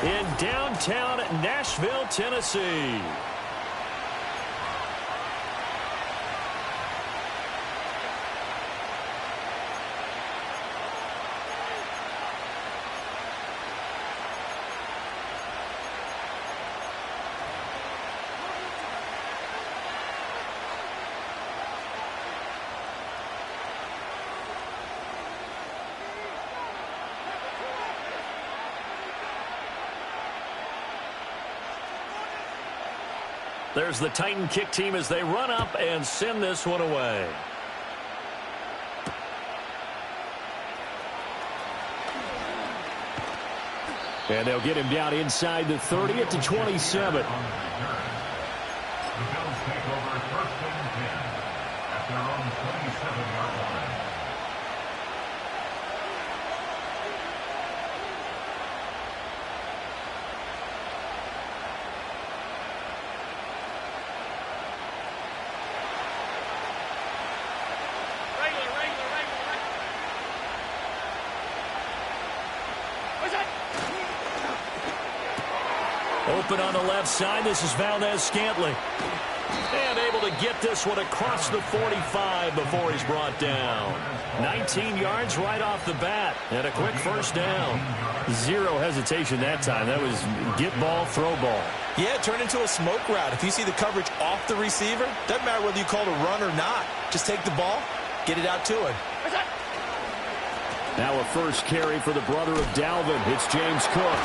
in downtown Nashville, Tennessee. There's the Titan kick team as they run up and send this one away. And they'll get him down inside the 30 at the 27. The Bills take over 1st and 10 at their own 27-yard line. Open on the left side. This is Valdez-Scantling. And able to get this one across the 45 before he's brought down. 19 yards right off the bat. And a quick first down. Zero hesitation that time. That was get ball, throw ball. Yeah, turn into a smoke route. If you see the coverage off the receiver, doesn't matter whether you call it a run or not. Just take the ball, get it out to him. Now a first carry for the brother of Dalvin. It's James Cook.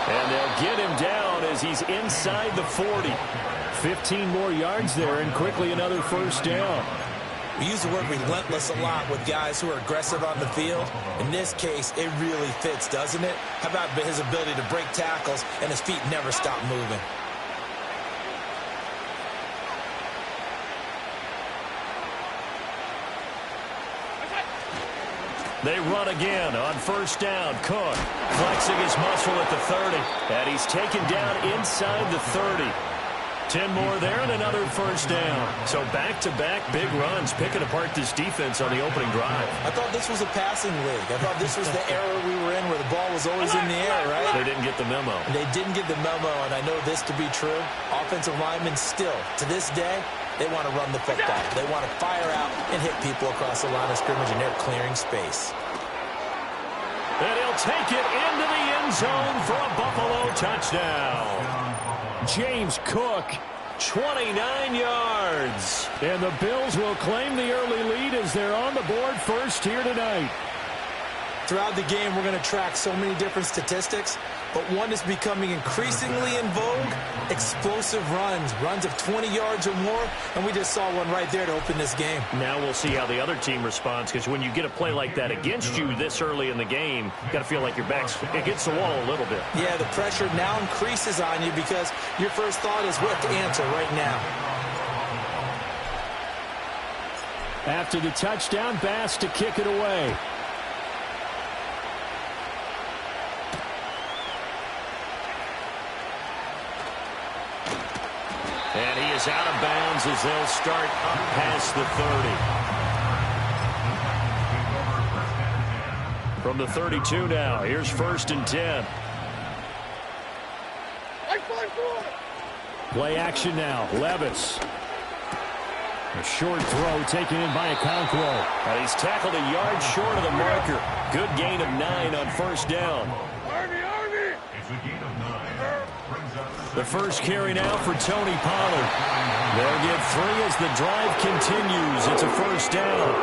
And they'll get him down as he's inside the 40. 15 more yards there and quickly another first down. We use the word relentless a lot with guys who are aggressive on the field. In this case, it really fits, doesn't it? How about his ability to break tackles and his feet never stop moving? They run again on first down. Cook flexing his muscle at the 30. And he's taken down inside the 30. 10 more there and another first down. So back-to-back big runs picking apart this defense on the opening drive. I thought this was a passing league. I thought this was the era we were in where the ball was always in the air, right? They didn't get the memo. They didn't get the memo, and I know this to be true. Offensive linemen still, to this day, they want to run the football. They want to fire out and hit people across the line of scrimmage, and they're clearing space. And he'll take it into the end zone for a Buffalo touchdown. James Cook, 29 yards. And the Bills will claim the early lead as they're on the board first here tonight. Throughout the game, we're going to track so many different statistics, but one is becoming increasingly in vogue, explosive runs of 20 yards or more, and we just saw one right there to open this game. Now we'll see how the other team responds, because when you get a play like that against you this early in the game, you got to feel like your back's against the wall a little bit. Yeah, the pressure now increases on you because your first thought is what to answer right now. After the touchdown, Bass to kick it away. And he is out of bounds as they'll start up past the 30. From the 32 now, here's 1st and 10. Play action now, Levis. A short throw taken in by Okonkwo. And he's tackled a yard short of the marker. Good gain of 9 on first down. It's a gain of 9. The first carry now for Tony Pollard. They'll get 3 as the drive continues. It's a first down.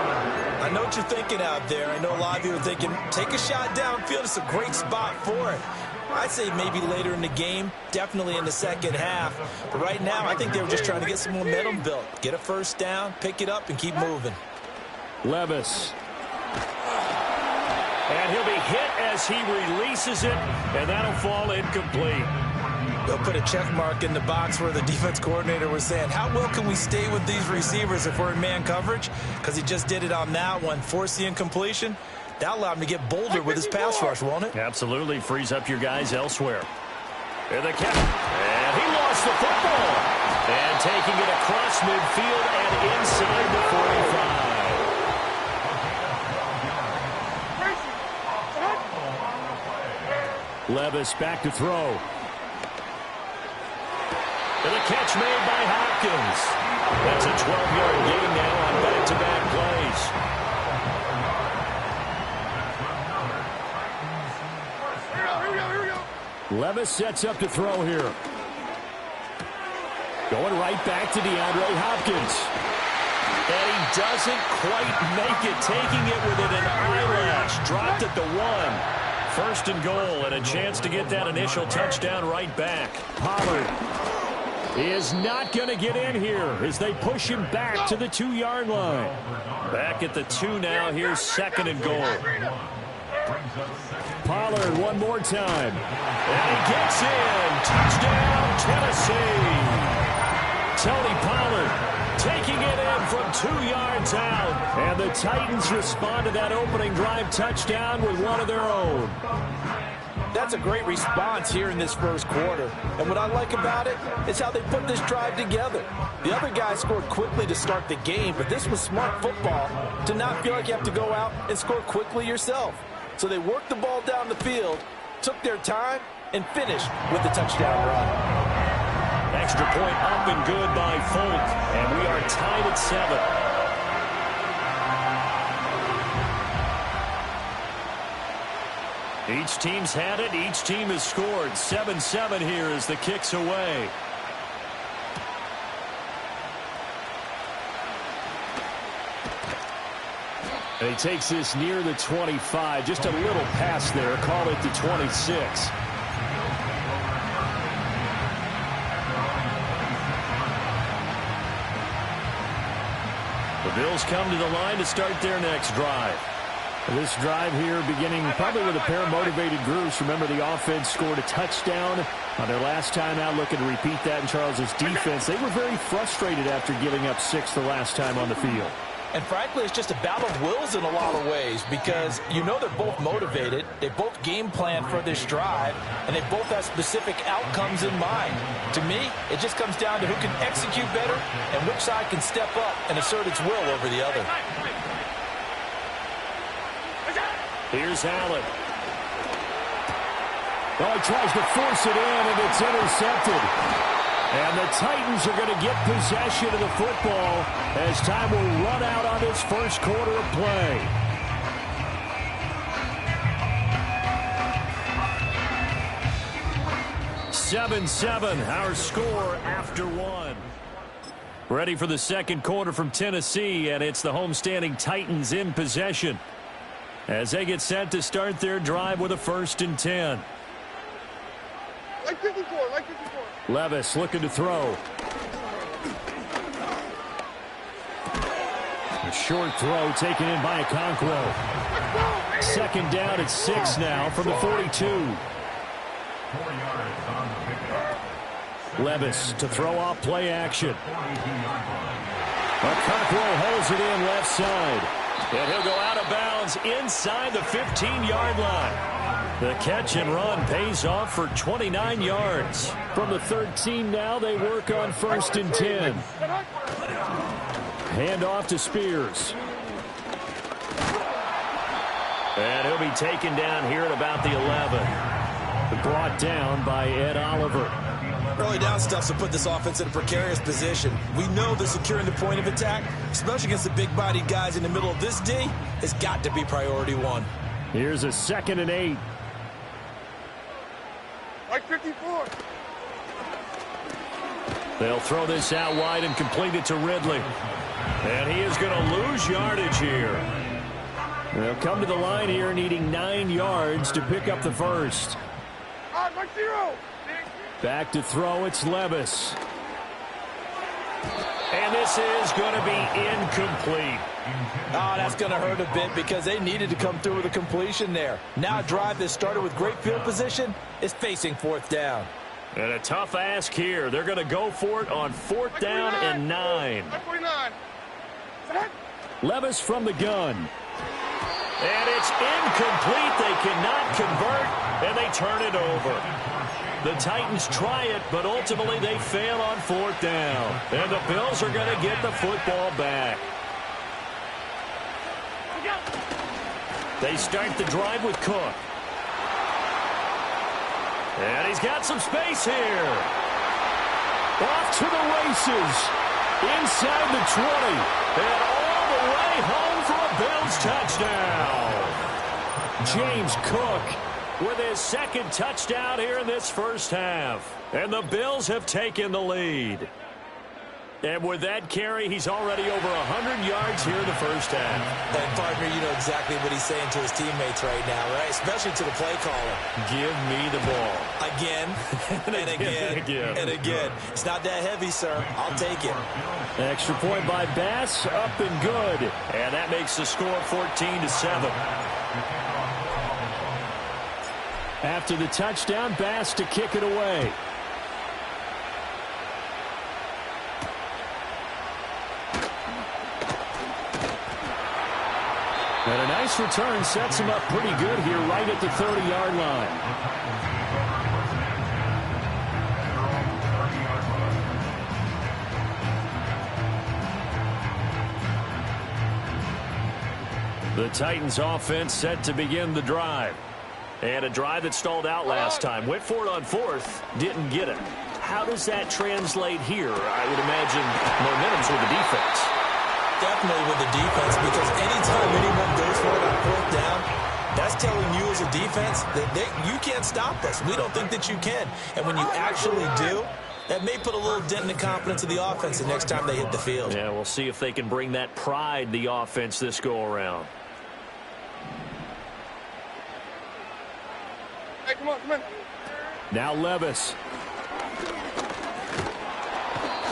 I know what you're thinking out there. I know a lot of you are thinking, take a shot downfield. It's a great spot for it. I'd say maybe later in the game, definitely in the second half. But right now, I think they were just trying to get some momentum built. Get a first down, pick it up, and keep moving. Levis. And he'll be hit as he releases it, and that'll fall incomplete. They'll put a check mark in the box where the defense coordinator was saying, how well can we stay with these receivers if we're in man coverage? Because he just did it on that one, forced the incompletion. That'll allow him to get bolder with his pass rush, won't it? Absolutely. Frees up your guys elsewhere. And the catch. And he lost the football. And taking it across midfield and inside the 45. Levis back to throw. And a catch made by Hopkins. That's a 12-yard gain now on back-to-back plays. Levis sets up to throw here. Going right back to DeAndre Hopkins. And he doesn't quite make it, taking it within an eyelash. Dropped at the 1. First and goal, and a chance to get that initial touchdown right back. Pollard is not going to get in here as they push him back to the 2-yard line. Back at the 2 now. Here's second and goal. Pollard one more time. And he gets in. Touchdown, Tennessee. Tony Pollard taking it in from 2 yards out. And the Titans respond to that opening drive touchdown with one of their own. That's a great response here in this first quarter. And what I like about it is how they put this drive together. The other guys scored quickly to start the game, but this was smart football to not feel like you have to go out and score quickly yourself. So they worked the ball down the field, took their time, and finished with the touchdown run. Extra point up and good by Folk, and we are tied at 7. Each team's had it. Each team has scored. 7-7 here as the kick's away. And he takes this near the 25. Just a little pass there. Call it the 26. The Bills come to the line to start their next drive. This drive here beginning probably with a pair of motivated groups. Remember, the offense scored a touchdown on their last time out. Looking to repeat that in Charles's defense. They were very frustrated after giving up 6 the last time on the field. And frankly, it's just a battle of wills in a lot of ways because you know they're both motivated. They both game plan for this drive, and they both have specific outcomes in mind. To me, it just comes down to who can execute better and which side can step up and assert its will over the other. Here's Allen. Oh, he tries to force it in, and it's intercepted. And the Titans are going to get possession of the football as time will run out on this first quarter of play. (7-7), our score after 1. Ready for the second quarter from Tennessee, and it's the homestanding Titans in possession as they get set to start their drive with a 1st and 10. Like 54. Levis looking to throw. A short throw taken in by Okonkwo. Second down at 6 now from the 42. Levis to throw off play action. Okonkwo holds it in left side. And he'll go out of bounds inside the 15-yard line. The catch and run pays off for 29 yards. From the 13 now, they work on 1st and 10. Hand off to Spears. And he'll be taken down here at about the 11. Brought down by Ed Oliver. Early down stuff to put this offense in a precarious position. We know that securing the point of attack, especially against the big-bodied guys in the middle of this D, has got to be priority 1. Here's a 2nd and 8. Like 54. They'll throw this out wide and complete it to Ridley. And he is going to lose yardage here. They'll come to the line here needing 9 yards to pick up the first. Like 0. Back to throw, it's Levis. And this is going to be incomplete. Oh, that's going to hurt a bit because they needed to come through with a completion there. Now a drive that started with great field position is facing 4th down. And a tough ask here. They're going to go for it on 4th down and 9. Levis from the gun. And it's incomplete. They cannot convert, and they turn it over. The Titans try it, but ultimately they fail on 4th down. And the Bills are going to get the football back. They start the drive with Cook. And he's got some space here. Off to the races. Inside the 20. And all the way home for a Bills touchdown. James Cook with his second touchdown here in this first half. And the Bills have taken the lead. And with that carry, he's already over 100 yards here in the first half. And, partner, you know exactly what he's saying to his teammates right now, right? Especially to the play caller. Give me the ball. Again, and again, and again. It's not that heavy, sir. I'll take it. Extra point by Bass, up and good. And that makes the score 14-7. After the touchdown, Bass to kick it away. And a nice return sets him up pretty good here right at the 30-yard line. The Titans offense set to begin the drive. And a drive that stalled out last time. Went for it on fourth, didn't get it. How does that translate here? I would imagine momentum's with the defense. Definitely with the defense, because anytime anyone goes for it on fourth down, that's telling you as a defense that you can't stop us. We don't think that you can. And when you actually do, that may put a little dent in the confidence of the offense the next time they hit the field. Yeah, we'll see if they can bring that pride, the offense, this go-around. Hey, come on, come on. Now Levis.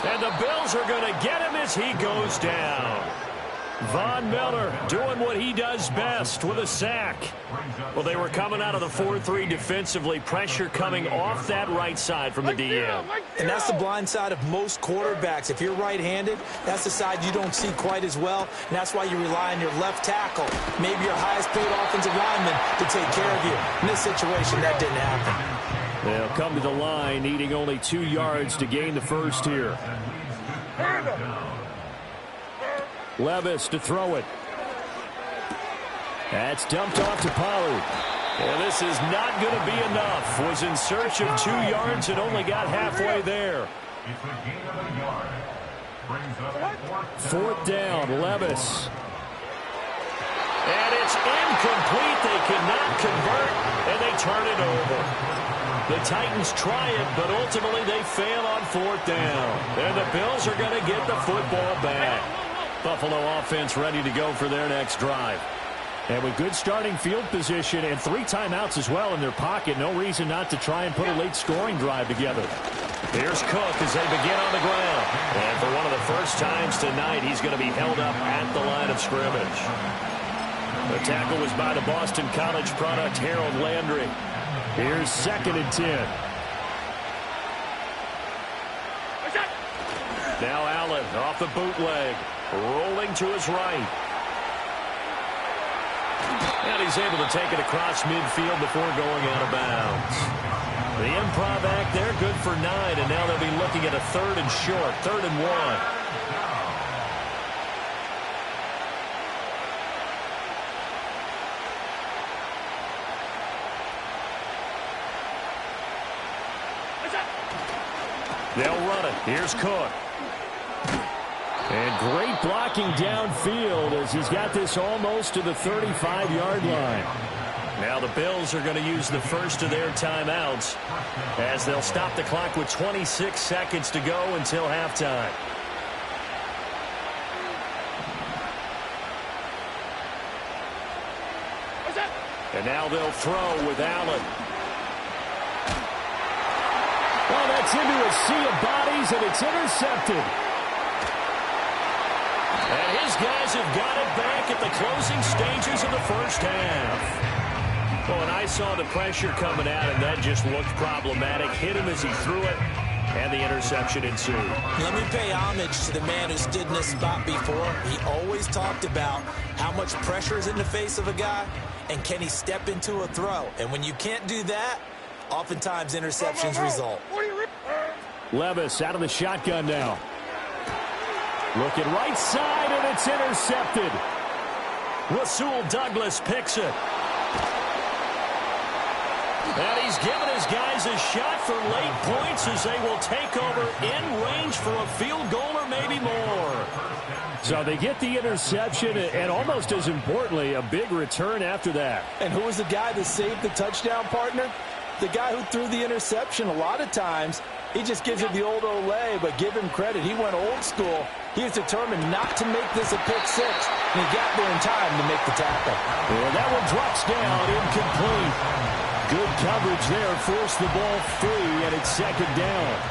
And the Bills are going to get him as he goes down. Von Miller doing what he does best with a sack. Well, they were coming out of the 4-3 defensively. Pressure coming off that right side from the DM. And that's the blind side of most quarterbacks. If you're right-handed, that's the side you don't see quite as well. And that's why you rely on your left tackle, maybe your highest-paid offensive lineman, to take care of you. In this situation, that didn't happen. They'll come to the line, needing only 2 yards to gain the first here. Levis to throw it. That's dumped off to Pollard. And this is not going to be enough. Was in search of 2 yards and only got halfway there. Fourth down, Levis. And it's incomplete. They cannot convert, and they turn it over. The Titans try it, but ultimately they fail on fourth down. And the Bills are going to get the football back. Buffalo offense ready to go for their next drive. And with good starting field position and 3 timeouts as well in their pocket, no reason not to try and put a late scoring drive together. Here's Cook as they begin on the ground. And for one of the first times tonight, he's going to be held up at the line of scrimmage. The tackle was by the Boston College product, Harold Landry. Here's 2nd and 10. Now Allen off the bootleg, rolling to his right. And he's able to take it across midfield before going out of bounds. The improv act there, good for 9, and now they'll be looking at a 3rd and short, 3rd and 1. They'll run it. Here's Cook. And great blocking downfield as he's got this almost to the 35-yard line. Now the Bills are going to use the first of their timeouts as they'll stop the clock with 26 seconds to go until halftime. And now they'll throw with Allen. Well, that's into a sea of bodies, and it's intercepted. And his guys have got it back at the closing stages of the first half. Well, and I saw the pressure coming out, and that just looked problematic. Hit him as he threw it, and the interception ensued. Let me pay homage to the man who stood in this spot before. He always talked about how much pressure is in the face of a guy, and can he step into a throw. And when you can't do that, oftentimes interceptions result. Levis out of the shotgun now. Looking right side, and it's intercepted. Rasul Douglas picks it. And he's given his guys a shot for late points as they will take over in range for a field goal or maybe more. So they get the interception and almost as importantly, a big return after that. And who was the guy that saved the touchdown, partner? The guy who threw the interception. A lot of times, he just gives it the old Olay, but give him credit. He went old school. He was determined not to make this a pick six, and he got there in time to make the tackle. Well, that one drops down, incomplete. Good coverage there, forced the ball free, and it's second down.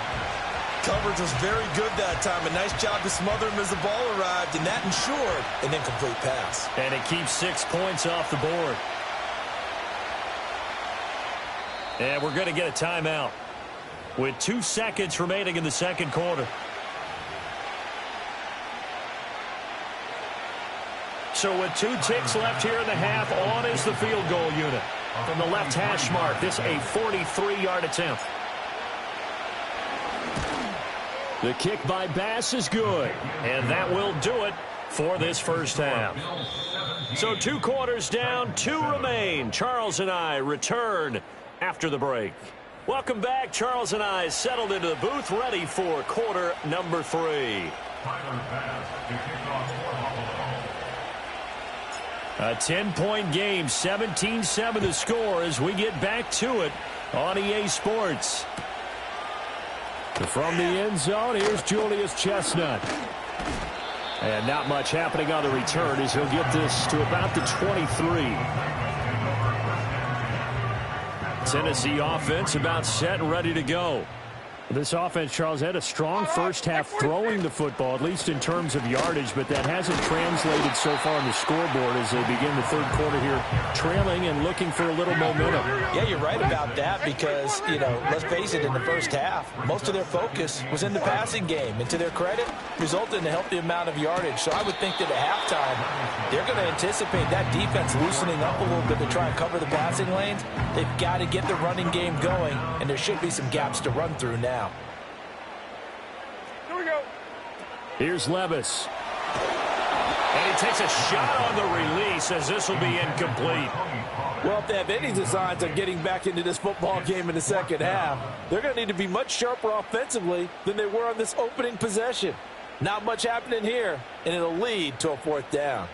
Coverage was very good that time. A nice job to smother him as the ball arrived, and that ensured an incomplete pass. And it keeps 6 points off the board. And we're going to get a timeout with 2 seconds remaining in the second quarter. So with 2 ticks left here in the half, on is the field goal unit. From the left hash mark, this a 43-yard attempt. The kick by Bass is good. And that will do it for this first half. So 2 quarters down, 2 remain. Charles and I return after the break. Welcome back. Charles and I settled into the booth, ready for quarter number 3. A 10-point game, 17-7 the score as we get back to it on EA Sports. From the end zone, here's Julius Chestnut. And not much happening on the return as he'll get this to about the 23. Tennessee offense about set and ready to go. This offense, Charles, had a strong first half throwing the football, at least in terms of yardage, but that hasn't translated so far on the scoreboard as they begin the third quarter here, trailing and looking for a little momentum. Yeah, you're right about that because, let's face it, in the first half, most of their focus was in the passing game. And to their credit, resulted in a healthy amount of yardage. So I would think that at halftime, they're going to anticipate that defense loosening up a little bit to try and cover the passing lanes. They've got to get the running game going, and there should be some gaps to run through now. Here we go. Here's Levis. And he takes a shot on the release as this will be incomplete. Well, if they have any designs on getting back into this football game in the second half, they're going to need to be much sharper offensively than they were on this opening possession. Not much happening here, and it'll lead to a 4th down.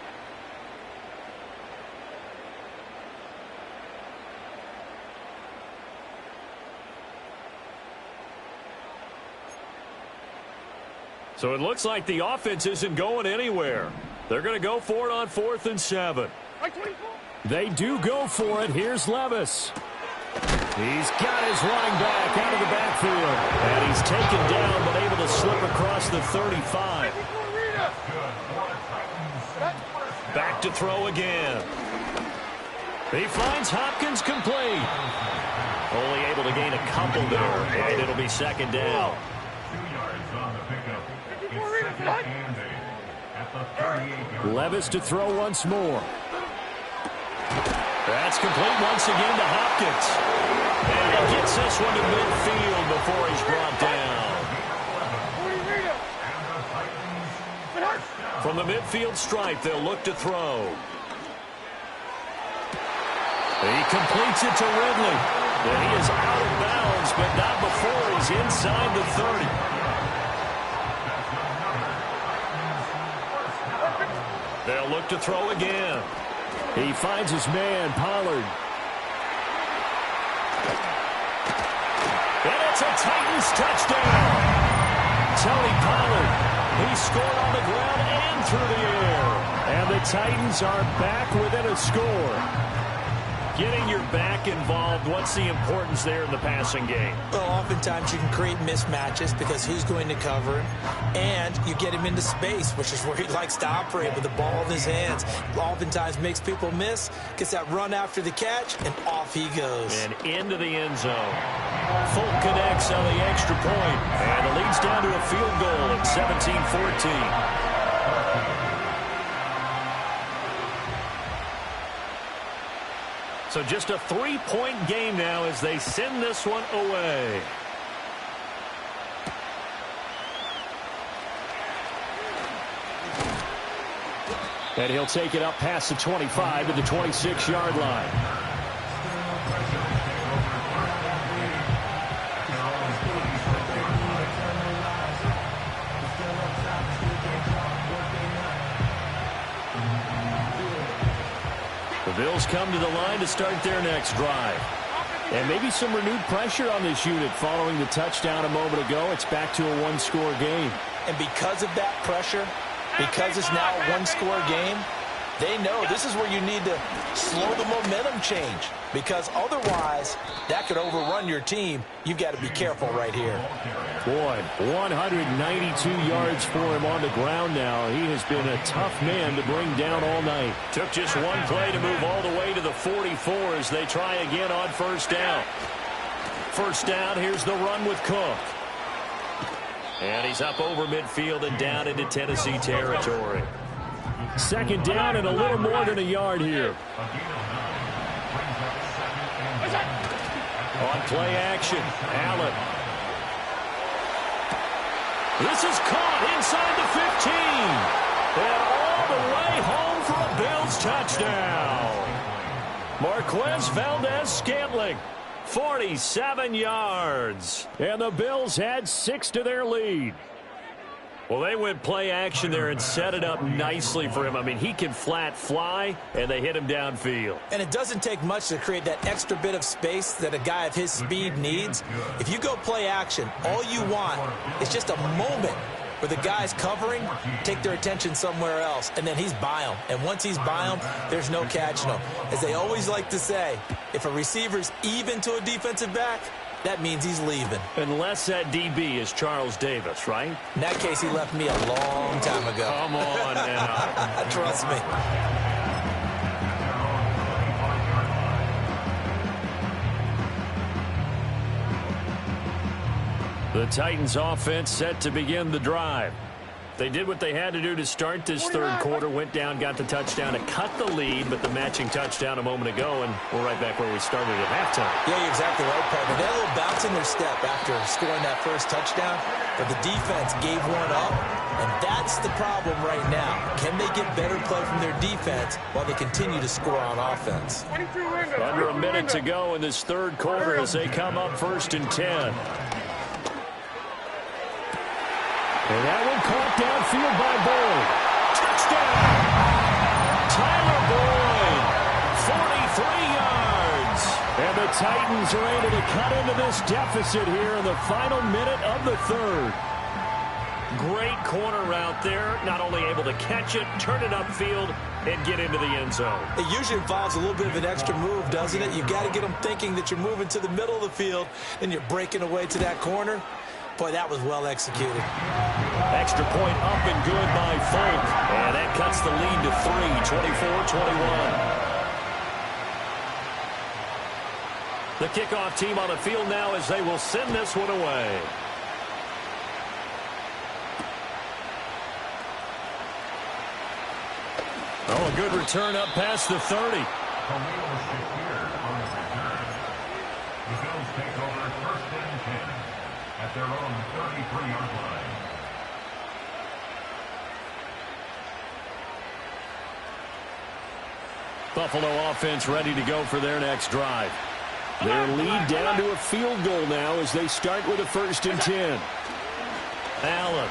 So it looks like the offense isn't going anywhere. They're going to go for it on 4th and 7. They do go for it. Here's Levis. He's got his running back out of the backfield. And he's taken down but able to slip across the 35. Back to throw again. He finds Hopkins complete. Only able to gain a couple there, and it'll be second down. Levis to throw once more. That's complete once again to Hopkins. And he gets this one to midfield before he's brought down. From the midfield stripe, they'll look to throw. He completes it to Ridley. And he is out of bounds, but not before he's inside the 30. They'll look to throw again. He finds his man, Pollard. And it's a Titans touchdown. Tony Pollard. He scored on the ground and through the air. And the Titans are back within a score. Getting your back involved, what's the importance there in the passing game? Well, oftentimes you can create mismatches because who's going to cover him, and you get him into space, which is where he likes to operate with the ball in his hands. Oftentimes makes people miss, gets that run after the catch, and off he goes. And into the end zone. Folk connects on the extra point, and it leads down to a field goal at 17-14. So just a 3-point game now as they send this one away. And he'll take it up past the 25 to the 26-yard line. Bills come to the line to start their next drive. And maybe some renewed pressure on this unit following the touchdown a moment ago. It's back to a one-score game. And because of that pressure, because it's now a one-score game, they know this is where you need to slow the momentum change, because otherwise that could overrun your team. You've got to be careful right here. Boy, 192 yards for him on the ground now. He has been a tough man to bring down all night. Took just one play to move all the way to the 44 as they try again on first down. First down, here's the run with Cook. And he's up over midfield and down into Tennessee territory. Second down and a little more than a yard here. On play action, Allen. This is caught inside the 15. And all the way home for a Bills touchdown. Marquez Valdez-Scantling, 47 yards. And the Bills had 6 to their lead. Well, they went play action there and set it up nicely for him. I mean, he can flat fly, and they hit him downfield. And it doesn't take much to create that extra bit of space that a guy of his speed needs. If you go play action, all you want is just a moment where the guy's covering, take their attention somewhere else, and then he's by him. And once he's by him, there's no catching him. As they always like to say, if a receiver's even to a defensive back, that means he's leaving. Unless that DB is Charles Davis, right? In that case, he left me a long time ago. Come on now. Trust me. The Titans offense set to begin the drive. They did what they had to do to start this third quarter, went down, got the touchdown to cut the lead, but the matching touchdown a moment ago, and we're right back where we started at halftime. Yeah, you're exactly right, partner. They had a little bounce in their step after scoring that first touchdown, but the defense gave one up, and that's the problem right now. Can they get better play from their defense while they continue to score on offense? Under a minute to go in this third quarter as they come up 1st and 10. And that one caught downfield by Boyd. Touchdown! Tyler Boyd, 43 yards. And the Titans are able to cut into this deficit here in the final minute of the third. Great corner route there. Not only able to catch it, turn it upfield, and get into the end zone. It usually involves a little bit of an extra move, doesn't it? You've got to get them thinking that you're moving to the middle of the field, and you're breaking away to that corner. Boy, that was well executed. Extra point up and good by Folk. And that cuts the lead to 3, 24-21. The kickoff team on the field now as they will send this one away. Oh, a good return up past the 30. The Bills take over 1st and 10 at their own 33-yard line. Buffalo offense ready to go for their next drive. Their lead down to a field goal now as they start with a 1st and 10. Allen.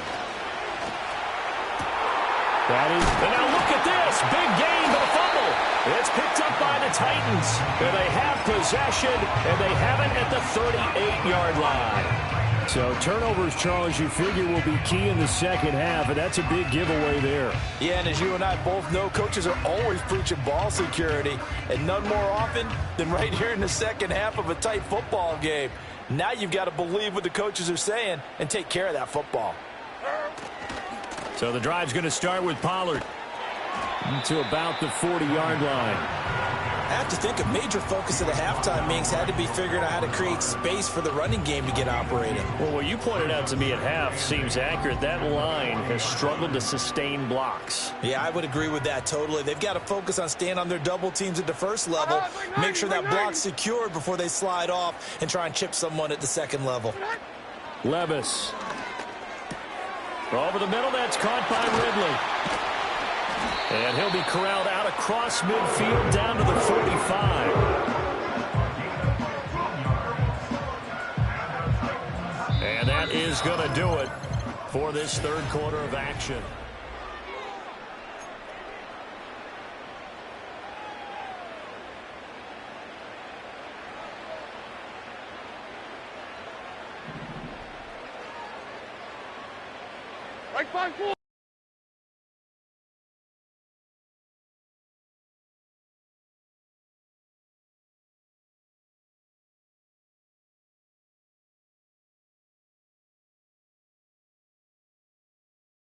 And now look at this. Big gain, but a fumble. It's picked up by the Titans. And they have possession, and they have it at the 38-yard line. So turnovers, Charles, you figure will be key in the second half, and that's a big giveaway there. Yeah, and as you and I both know, coaches are always preaching ball security, and none more often than right here in the second half of a tight football game. Now you've got to believe what the coaches are saying and take care of that football. So the drive's going to start with Pollard. To about the 40-yard line. I have to think a major focus of the halftime meetings had to be figuring out how to create space for the running game to get operating. Well, what you pointed out to me at half seems accurate. That line has struggled to sustain blocks. Yeah, I would agree with that totally. They've got to focus on staying on their double teams at the first level, make sure that block's secured before they slide off and try and chip someone at the second level. Levis. Over the middle, that's caught by Ridley. And he'll be corralled out across midfield down to the 45. And that is going to do it for this third quarter of action. Like 5-4.